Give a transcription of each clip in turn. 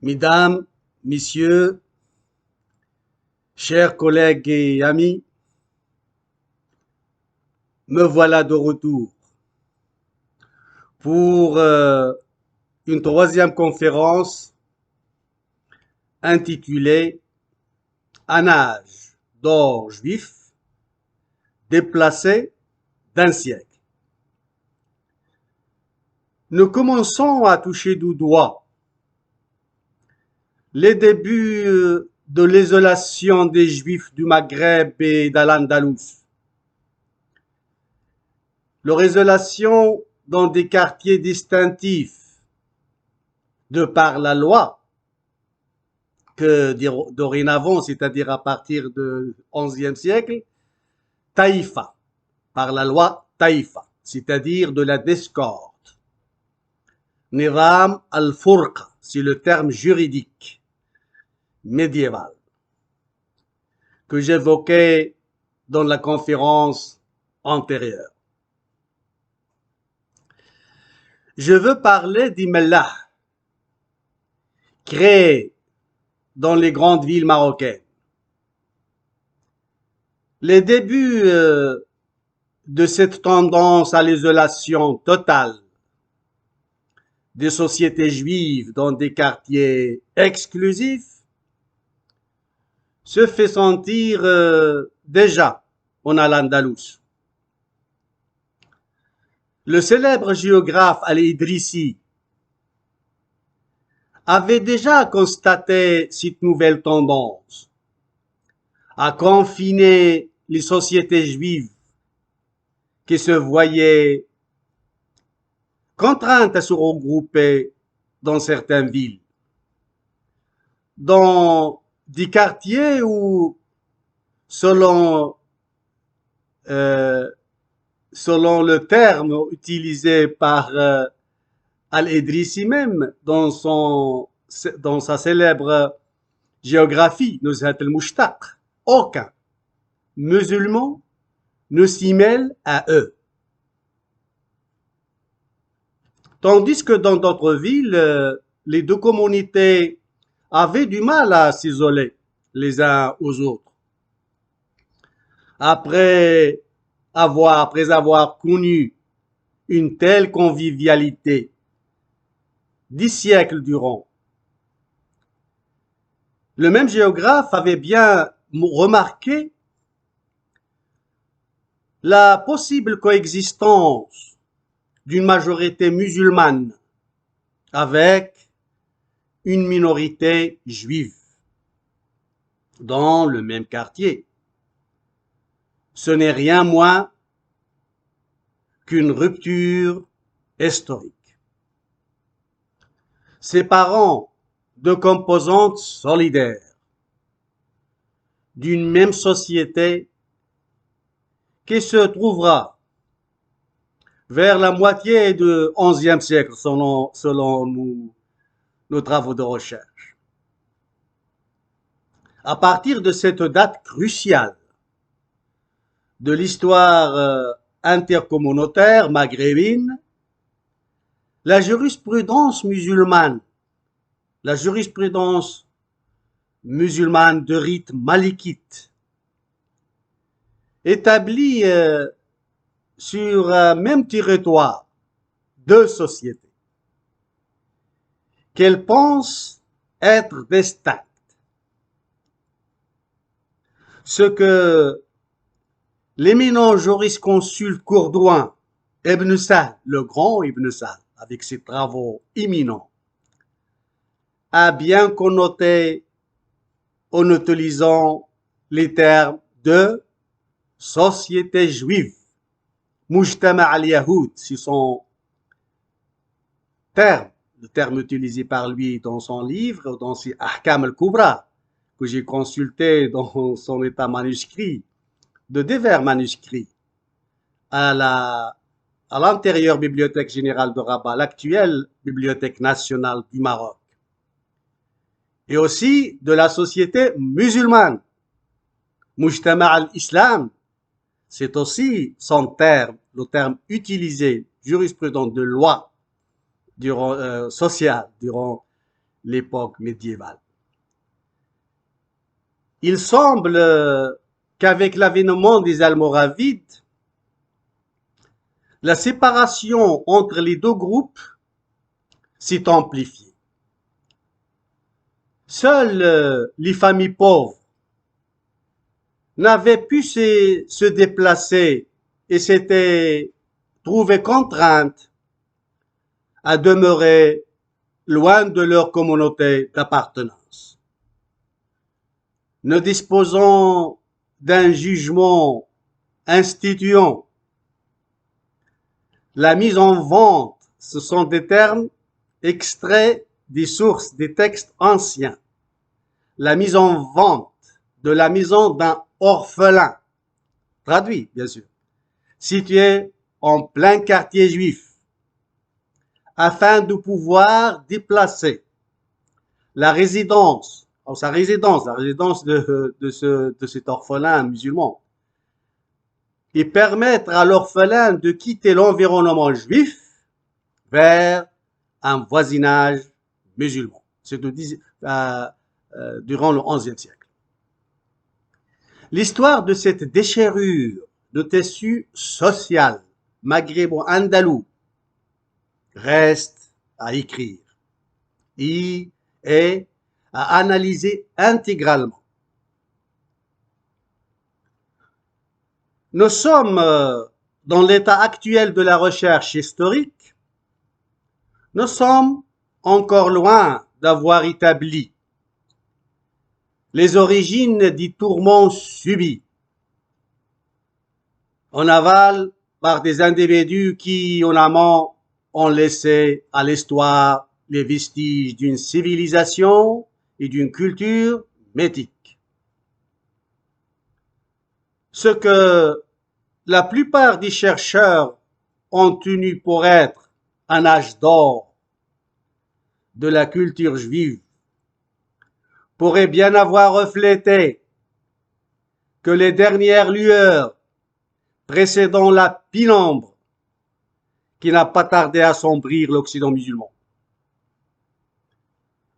Mesdames, Messieurs, chers collègues et amis, me voilà de retour pour une troisième conférence intitulée Un âge d'or juif déplacé d'un siècle. Nous commençons à toucher du doigt les débuts de l'isolation des Juifs du Maghreb et d'Al-Andalus. Leur isolation dans des quartiers distinctifs de par la loi que dorénavant, c'est-à-dire à partir du XIe siècle, Taïfa, par la loi Taïfa, c'est-à-dire de la discorde. Nizam al-Furqa, c'est le terme juridique médiéval que j'évoquais dans la conférence antérieure. Je veux parler d'Imellah, créé dans les grandes villes marocaines. Les débuts de cette tendance à l'isolation totale des sociétés juives dans des quartiers exclusifs se fait sentir déjà en Al-Andalus. Le célèbre géographe Al-Idrissi avait déjà constaté cette nouvelle tendance à confiner les sociétés juives qui se voyaient contraintes à se regrouper dans certaines villes, dans des quartiers où, selon le terme utilisé par Al-Idrissi même dans sa célèbre géographie, Nuzhat al-Mushtaq, aucun musulman ne s'y mêle à eux. Tandis que dans d'autres villes, les deux communautés avaient du mal à s'isoler les uns aux autres. Après avoir connu une telle convivialité 10 siècles durant, le même géographe avait bien remarqué la possible coexistence d'une majorité musulmane avec une minorité juive dans le même quartier. Ce n'est rien moins qu'une rupture historique, séparant deux composantes solidaires d'une même société qui se trouvera vers la moitié du XIe siècle selon nos travaux de recherche. À partir de cette date cruciale de l'histoire intercommunautaire maghrébine, la jurisprudence musulmane de rite malikite, établie sur un même territoire deux sociétés qu'elles pensent être distinctes. Ce que l'éminent jurisconsulte courdoin Ibn Sahl, le grand Ibn Sahl, avec ses travaux éminents, a bien connoté en utilisant les termes de société juive. Mujtama al-Yahoud, c'est son terme, le terme utilisé par lui dans son livre, dans ses Ahkam al-Kubra, que j'ai consulté dans son état manuscrit, de divers manuscrits, à l'antérieure Bibliothèque générale de Rabat, l'actuelle Bibliothèque nationale du Maroc, et aussi de la société musulmane. Mujtama al-Islam, c'est aussi son terme, le terme utilisé, jurisprudent de loi sociale durant l'époque médiévale. Il semble qu'avec l'avènement des Almoravides, la séparation entre les deux groupes s'est amplifiée. Seules les familles pauvres n'avaient pu se déplacer et s'étaient trouvées contraintes à demeurer loin de leur communauté d'appartenance. Ne disposant d'un jugement instituant la mise en vente, ce sont des termes extraits des sources des textes anciens. La mise en vente de la maison d'un orphelin, traduit bien sûr, situé en plein quartier juif, afin de pouvoir déplacer la résidence de cet orphelin musulman, et permettre à l'orphelin de quitter l'environnement juif vers un voisinage musulman. C'est durant le XIe siècle. L'histoire de cette déchirure de tissu social maghrébo-andalou reste à écrire et à analyser intégralement. Nous sommes dans l'état actuel de la recherche historique, nous sommes encore loin d'avoir établi les origines des tourments subis en aval par des individus qui, en amont, ont laissé à l'histoire les vestiges d'une civilisation et d'une culture métique. Ce que la plupart des chercheurs ont tenu pour être un âge d'or de la culture juive pourrait bien avoir reflété que les dernières lueurs précédant la pénombre qui n'a pas tardé à assombrir l'Occident musulman.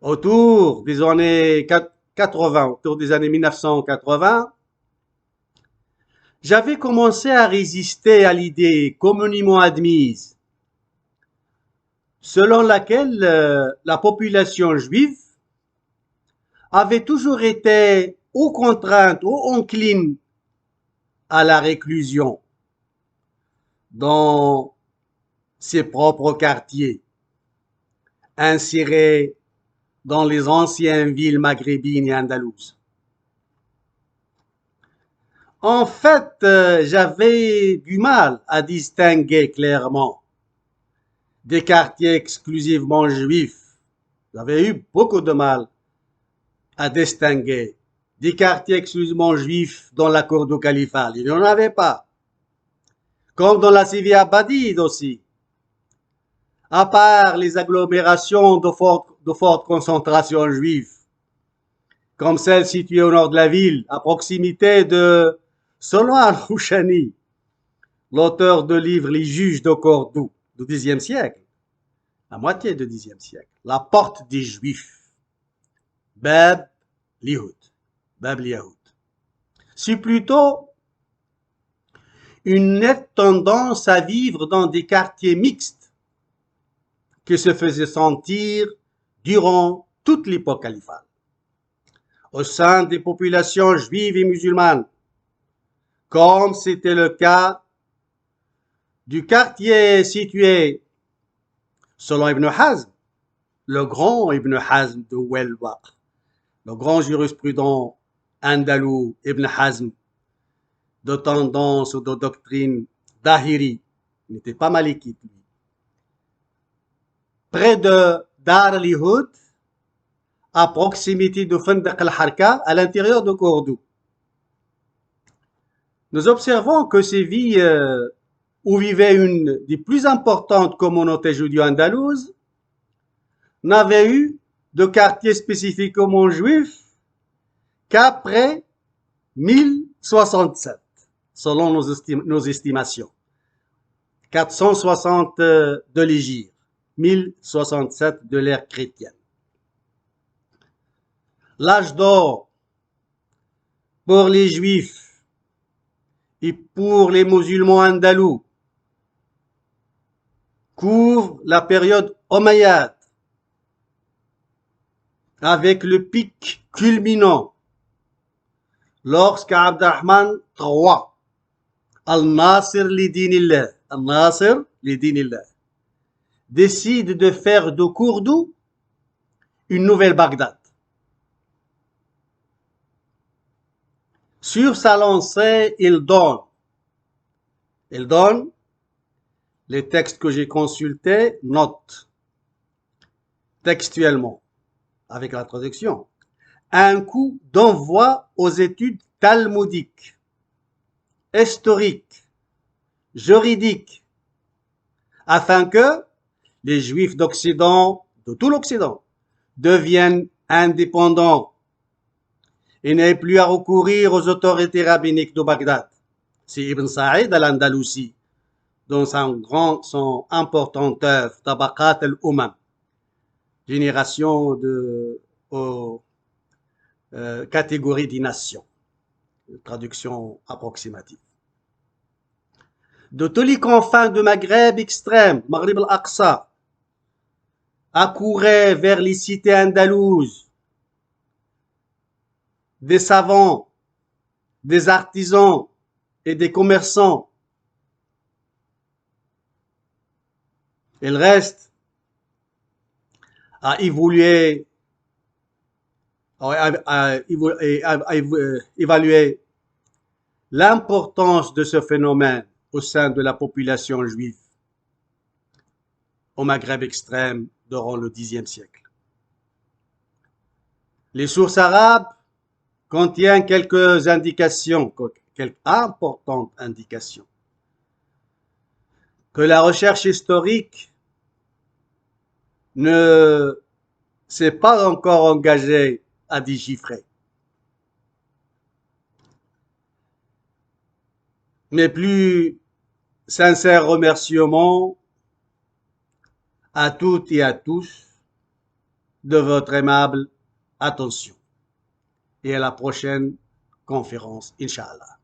Autour des années 80, autour des années 1980, j'avais commencé à résister à l'idée communément admise selon laquelle la population juive avait toujours été ou contrainte ou encline à la réclusion dans ses propres quartiers, insérés dans les anciennes villes maghrébines et andalouses. En fait, j'avais du mal à distinguer clairement des quartiers exclusivement juifs. J'avais eu beaucoup de mal à distinguer des quartiers exclusivement juifs dans la cour du califat. Il n'y en avait pas. Comme dans la Sivie Abadide aussi. À part les agglomérations de forte concentration juive, comme celle située au nord de la ville, à proximité de Solwan Rouchani, l'auteur de livre Les Juges de Cordoue, du Xe siècle, la moitié du Xe siècle, la porte des Juifs, Bab Lihoud, Bab Lihoud. C'est plutôt une nette tendance à vivre dans des quartiers mixtes qui se faisait sentir durant toute l'époque califale. Au sein des populations juives et musulmanes, comme c'était le cas du quartier situé, selon Ibn Hazm, le grand Ibn Hazm de Welbach, le grand jurisprudent andalou Ibn Hazm, de tendance ou de doctrine d'Ahiri, il n'était pas malikite, lui. Près de Dar al-Lihoud, à proximité de Fandaq al-Harka, à l'intérieur de Cordoue. Nous observons que ces villes où vivait une des plus importantes communautés judéo-andalouses n'avaient eu de quartier spécifiquement juif qu'après 1067, selon nos estimations. 460 de l'Hégire, 1067 de l'ère chrétienne. l'âge d'or pour les juifs et pour les musulmans andalous couvre la période omeyyade avec le pic culminant lorsque Abdurrahman III, Al-Nasir lidinillah, Al-Nasir lidinillah, décide de faire de Cordoue une nouvelle Bagdad. Sur sa lancée, il donne les textes que j'ai consultés, note textuellement, avec la traduction, un coup d'envoi aux études talmudiques, historiques, juridiques, afin que les Juifs d'Occident, de tout l'Occident, deviennent indépendants et n'aient plus à recourir aux autorités rabbiniques de Bagdad. C'est Ibn Saïd al-Andalousi, dans son importante œuvre, Tabaqat al-Umam, génération aux catégories des nations, traduction approximative. De tous les confins du Maghreb extrême, Maghreb al-Aqsa, accouraient vers les cités andalouses des savants, des artisans et des commerçants. Il reste à évaluer l'importance de ce phénomène au sein de la population juive au Maghreb extrême durant le Xe siècle. Les sources arabes contiennent quelques indications, quelques importantes indications, que la recherche historique ne s'est pas encore engagée à déchiffrer. Mes plus sincères remerciements à toutes et à tous de votre aimable attention. Et à la prochaine conférence, Inch'Allah.